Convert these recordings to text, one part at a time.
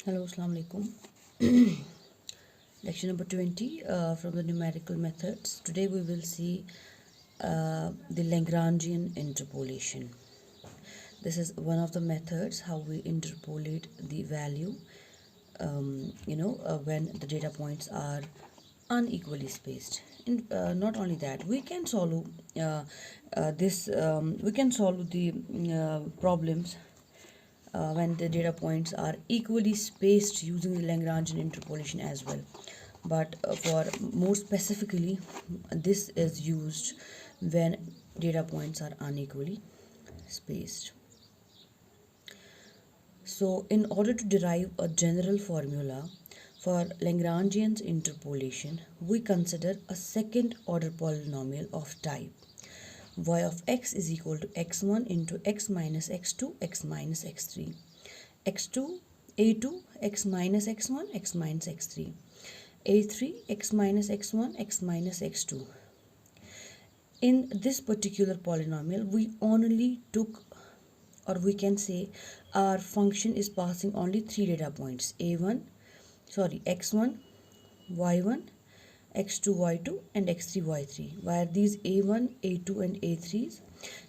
Hello, Assalamu alaikum. Lecture number 20 from the numerical methods. Today we will see the Lagrangian interpolation. This is one of the methods how we interpolate the value when the data points are unequally spaced. Not only that, we can solve the problems when the data points are equally spaced using the Lagrangian interpolation as well. But for more specifically, this is used when data points are unequally spaced. So in order to derive a general formula for Lagrangian interpolation, we consider a second order polynomial of type y of x is equal to x1 into x minus x2 x minus x3 x2 a2 x minus x1 x minus x3 a3 x minus x1 x minus x2. In this particular polynomial, we only took, or we can say our function is passing only three data points x1 y1 x2 y2 and x3 y3, where these a1 a2 and a3s,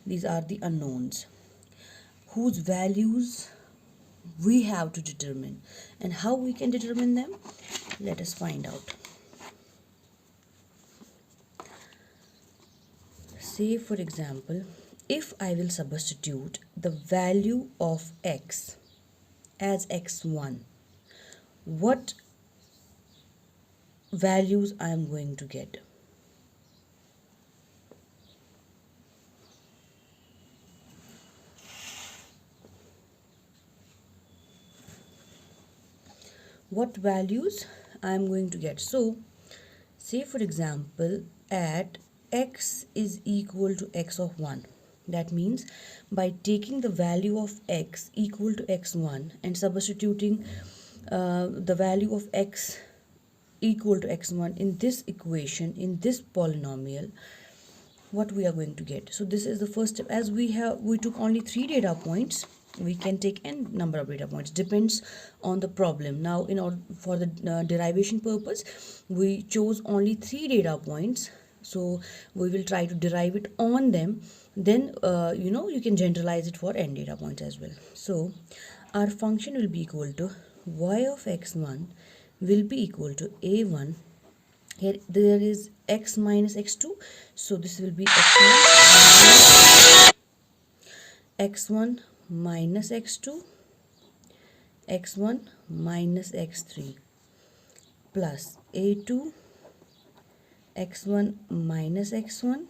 these are the unknowns whose values we have to determine. And how we can determine them, let us find out. Say for example, if I will substitute the value of x as x1, what values I am going to get? What values I am going to get? So say for example, at x is equal to x of 1, that means by taking the value of x equal to x1 and substituting the value of x equal to x1 in this equation, in this polynomial, what we are going to get. So this is the first step. As we took only three data points, we can take n number of data points, depends on the problem. Now in order for the derivation purpose, we chose only three data points, so we will try to derive it on them. Then you can generalize it for n data points as well. So our function will be equal to y of x1 will be equal to a1. Here there is x minus x2, so this will be x1 minus x2 x1 minus x3 plus a2 x1 minus x1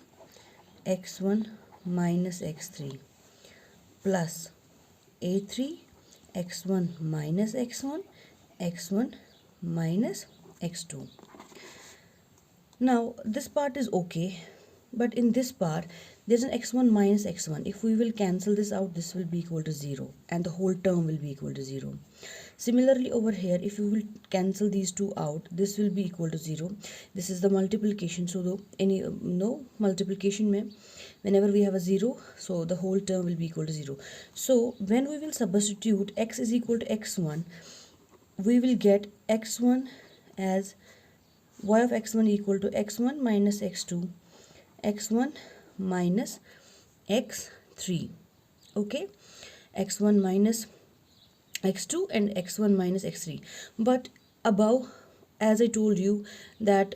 x1 minus x3 plus a3 x1 minus x1 x1 minus x2. Now this part is okay, but in this part there's an x1 minus x1. If we will cancel this out, this will be equal to 0 and the whole term will be equal to 0. Similarly over here, if you will cancel these two out, this will be equal to 0. This is the multiplication, so multiplication mein whenever we have a 0, so the whole term will be equal to 0. So when we will substitute x is equal to x1, we will get x1 as y of x1 equal to x1 minus x2 x1 minus x3, okay, x1 minus x2 and x1 minus x3. But above, as I told you, that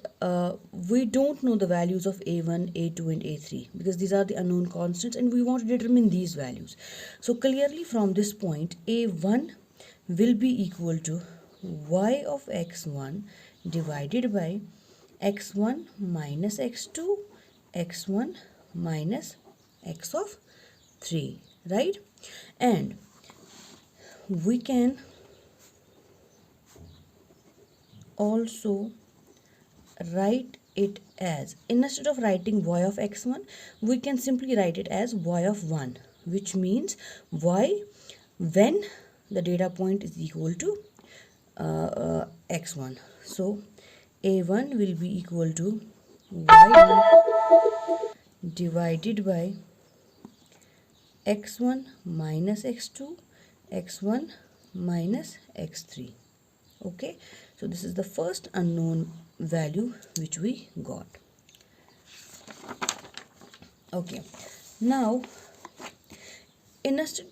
we don't know the values of a1 a2 and a3 because these are the unknown constants and we want to determine these values. So clearly from this point, a1 will be equal to y of x1 divided by x1 minus x2 x1 minus x of 3, right? And we can also write it as, instead of writing y of x1, we can simply write it as y of 1, which means y when the data point is equal to x1. So a1 will be equal to y1 divided by x1 minus x2 x1 minus x3. Okay, so this is the first unknown value which we got. Okay, now instead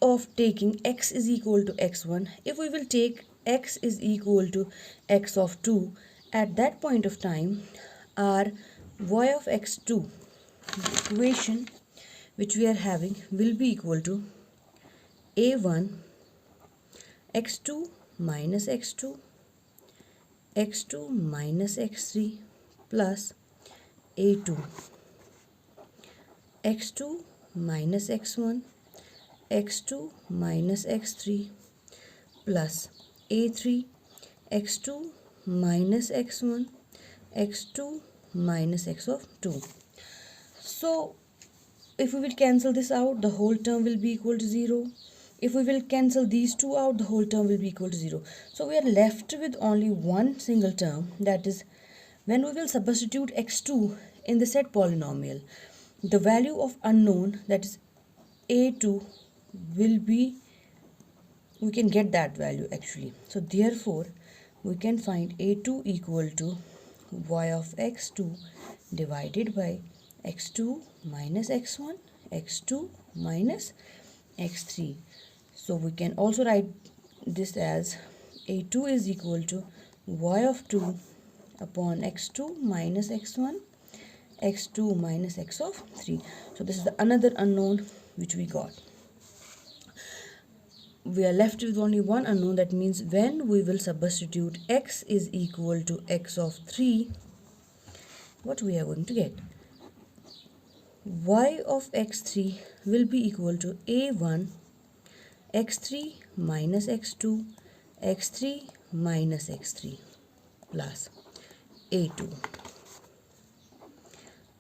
of taking x is equal to x1, if we will take x is equal to x of 2, at that point of time our y of x2, the equation which we are having, will be equal to a1 x2 minus x2 x2 minus x3 plus a2 x2 minus x1 x2 minus x3 plus a3 x2 minus x1 x2 minus x of 2. So if we will cancel this out, the whole term will be equal to 0. If we will cancel these two out, the whole term will be equal to 0. So we are left with only one single term, that is when we will substitute x2 in the said polynomial, the value of unknown, that is a2, will be, we can get that value actually. So therefore we can find a2 equal to y of x2 divided by x2 minus x1 x2 minus x3. So we can also write this as a2 is equal to y of 2 upon x2 minus x1 x2 minus x of 3. So this is the another unknown which we got. We are left with only one unknown, that means when we will substitute x is equal to x of 3, what we are going to get? Y of x3 will be equal to a1 x3 minus x2 x3 minus x3 plus a2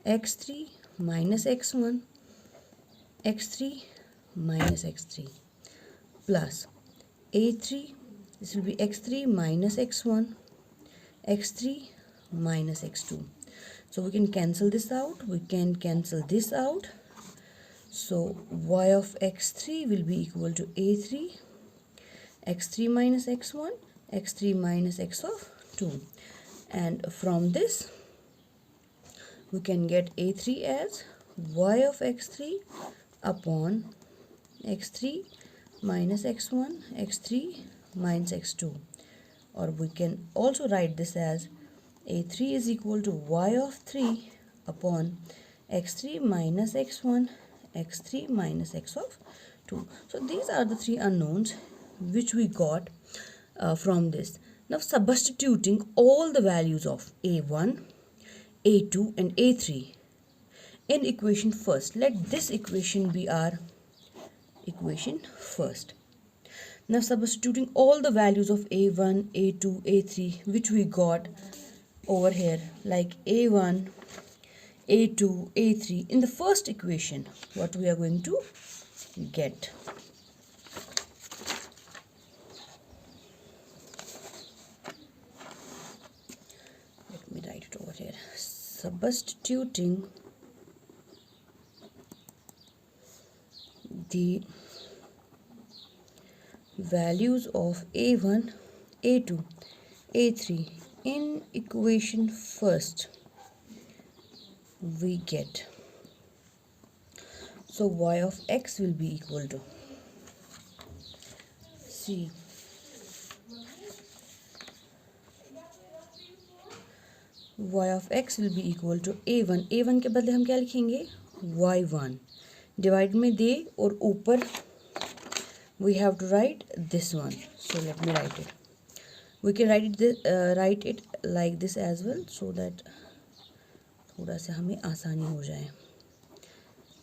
x3 minus x1 x3 minus x3 plus a3, this will be x3 minus x1 x3 minus x2. So we can cancel this out, we can cancel this out. So y of x3 will be equal to a3 x3 minus x1 x3 minus x of 2, and from this we can get a3 as y of x3 upon x3 minus x1 x3 minus x2, or we can also write this as a3 is equal to y of 3 upon x3 minus x1 x3 minus x of 2. So these are the three unknowns which we got from this. Now substituting all the values of a1 a2 and a3 in equation first, let this equation be our equation first. Now substituting all the values of a1 a2 a3 which we got over here, like a1 a2 a3 in the first equation, what we are going to get? Let me write it over here. Substituting the values of a1 a2 a3 in equation first, we get, so y of x will be equal to, see, y of x will be equal to a1, a1 के बदले हम क्या लिखेंगे? y1 divide में दे और ऊपर we have to write this one. So let me write it. We can write it like this as well, so that थोड़ा सा हमें आसानी हो जाए.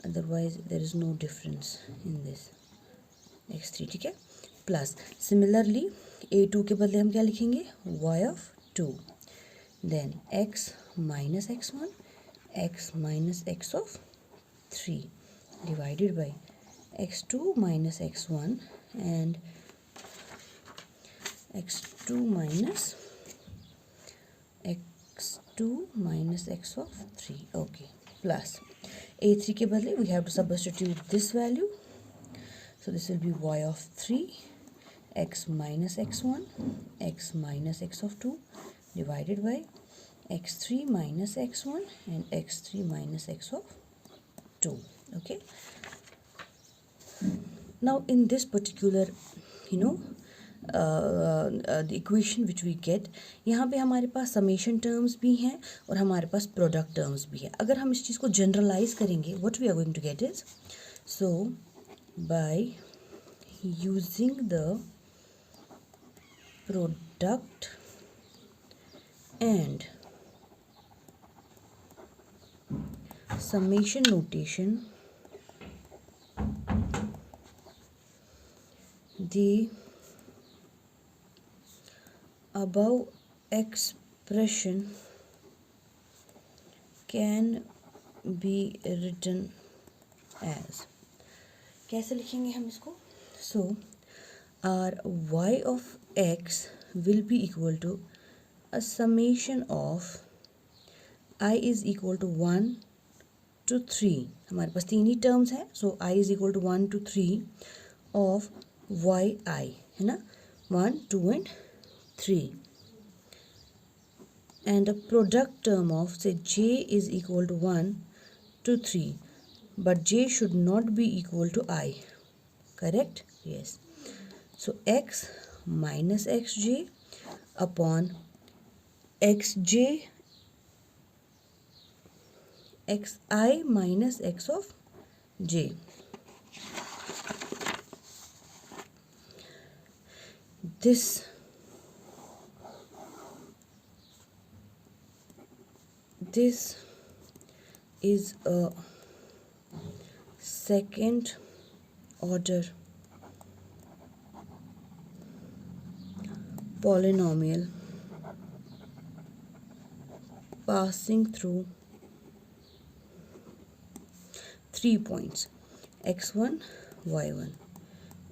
Otherwise there is no difference in this. x3, ठीक है? Plus similarly a2 के बदले हम क्या लिखेंगे? y of 2. Then x minus x1 x minus x of 3 divided by x2 minus x1 and x2 minus x of 3. Okay, plus a3 के बदले we have to substitute this value, so this will be y of 3 x minus x1 x minus x of 2 divided by x3 minus x1 and x3 minus x of 2. Okay, now in this particular the equation which we get, यहाँ पे हमारे पास summation terms भी हैं और हमारे पास product terms भी है. अगर हम इस चीज़ को generalize करेंगे, what we are going to get is, so by using the product and summation notation, the above expression can be written as, कैसे लिखेंगे हम इसको? So our y of x will be equal to a summation of I is equal to 1 to 3. हमारे पास तीन ही terms हैं, so I is equal to 1 to 3 of yi, है ना, 1 2 and 3, and a product term of, say, j is equal to 1 to 3, but j should not be equal to I, correct? Yes. So x minus xj upon xj xi minus x of j. This is a second order polynomial passing through 3 points x1 y1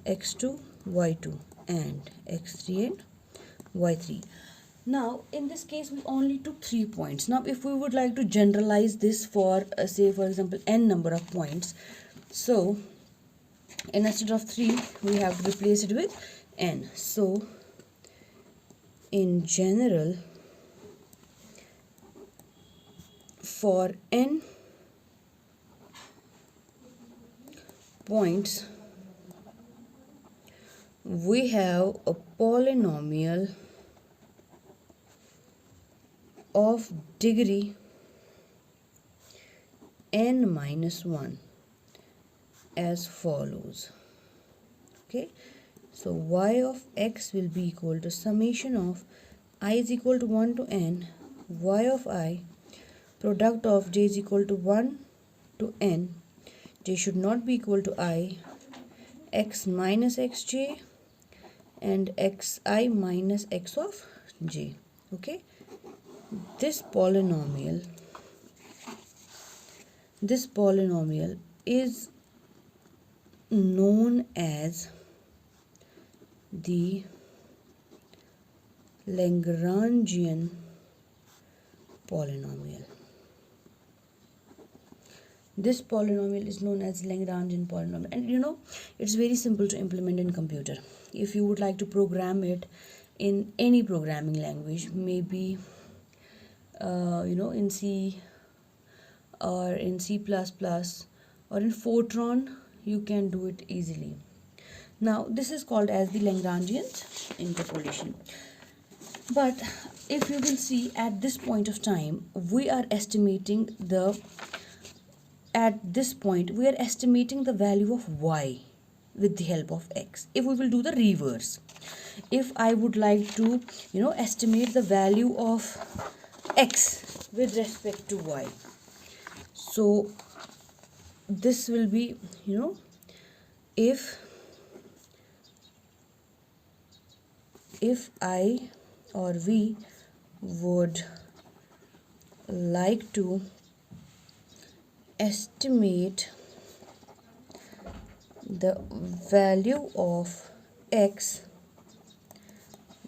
x2 y2 and x3 and y3. Now in this case we only took 3 points. Now if we would like to generalize this for say for example n number of points, so instead of 3 we have to replace it with n. So in general, for n points we have a polynomial of degree n minus 1 as follows. Okay, so y of x will be equal to summation of I is equal to 1 to n y of I, product of j is equal to 1 to n, j should not be equal to I, x minus xj and xi minus x of j. Okay, this polynomial is known as the Lagrangian polynomial. This polynomial is known as Lagrangian polynomial, and it's very simple to implement in computer. If you would like to program it in any programming language, maybe in C or in C++ or in Fortran, you can do it easily. Now this is called as the Lagrangian interpolation. But if you will see, at this point of time we are estimating the value of y with the help of x. If we will do the reverse, if I would like to estimate the value of x with respect to y, so this will be if I or we would like to estimate the value of x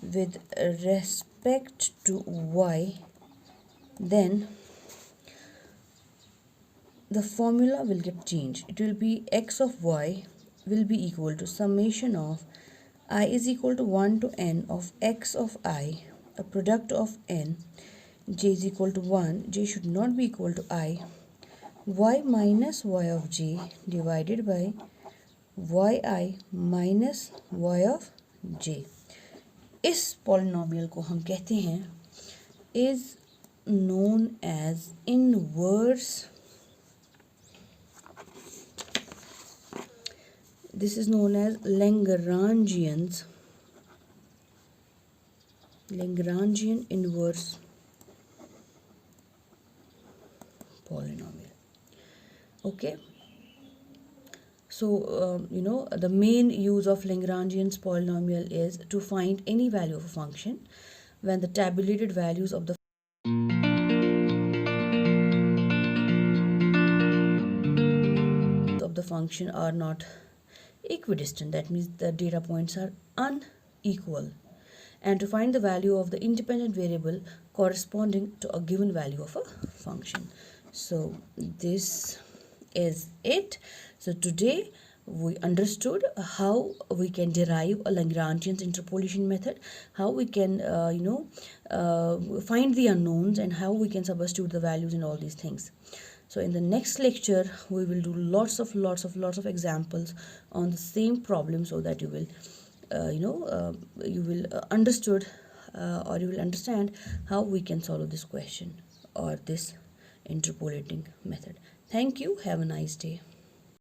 with respect to y, then the formula will get changed. It will be x of y will be equal to summation of I is equal to 1 to n of x of I, a product of n, j is equal to 1, j should not be equal to I, y minus y of j divided by yi minus y of j. इस polynomial को हम कहते हैं is known as inverse. This is known as Lagrangian inverse polynomial. Okay. So, the main use of Lagrangian polynomial is to find any value of a function when the tabulated values of the function are not equidistant. That means the data points are unequal. And to find the value of the independent variable corresponding to a given value of a function. So this is it. So today we understood how we can derive a Lagrangian interpolation method, how we can find the unknowns, and how we can substitute the values in all these things. So in the next lecture we will do lots of examples on the same problem, so that you will you will understood or you will understand how we can solve this question or this interpolating method. Thank you. Have a nice day.